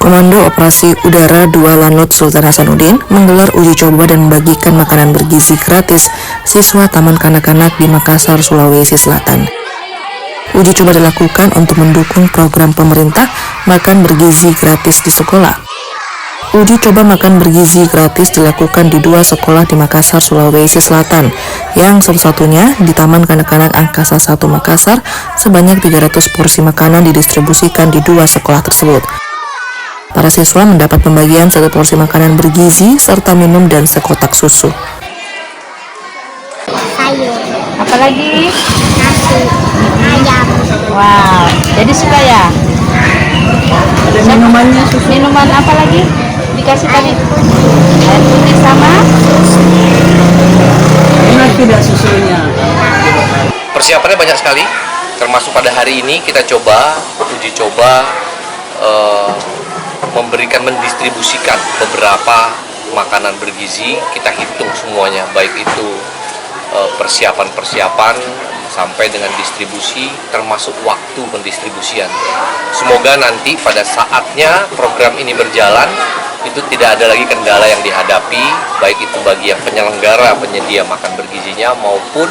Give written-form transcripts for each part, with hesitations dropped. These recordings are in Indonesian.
Komando Operasi Udara 2 Lanut Sultan Hasanuddin menggelar uji coba dan membagikan makanan bergizi gratis siswa Taman Kanak-kanak di Makassar, Sulawesi Selatan. Uji coba dilakukan untuk mendukung program pemerintah makan bergizi gratis di sekolah. Uji coba makan bergizi gratis dilakukan di 2 sekolah di Makassar, Sulawesi Selatan, yang satu-satunya di Taman Kanak-kanak Angkasa 1 Makassar. Sebanyak 300 porsi makanan didistribusikan di 2 sekolah tersebut. Para siswa mendapat pembagian 1 porsi makanan bergizi serta minum dan sekotak susu. Sayur, Apalagi? nasi, ayam, Wow, jadi suka ya? Ada minumannya, susu. Minuman apa lagi? Dikasih tadi? Air putih sama? Enak tidak susunya? Persiapannya banyak sekali, termasuk pada hari ini kita uji coba mendistribusikan beberapa makanan bergizi. Kita hitung semuanya, baik itu persiapan sampai dengan distribusi, termasuk waktu pendistribusian. Semoga nanti pada saatnya program ini berjalan, itu tidak ada lagi kendala yang dihadapi, baik itu bagi yang penyelenggara, penyedia makan bergizinya, maupun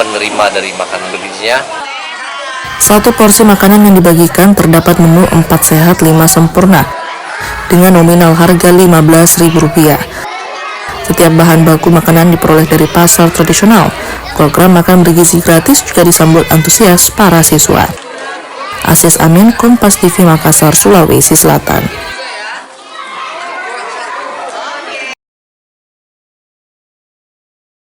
penerima dari makanan bergizinya. 1 porsi makanan yang dibagikan terdapat menu 4 sehat 5 sempurna dengan nominal harga Rp15.000. Setiap bahan baku makanan diperoleh dari pasar tradisional. Program makan bergizi gratis juga disambut antusias para siswa. Aziz Amin, Kompas TV Makassar, Sulawesi Selatan.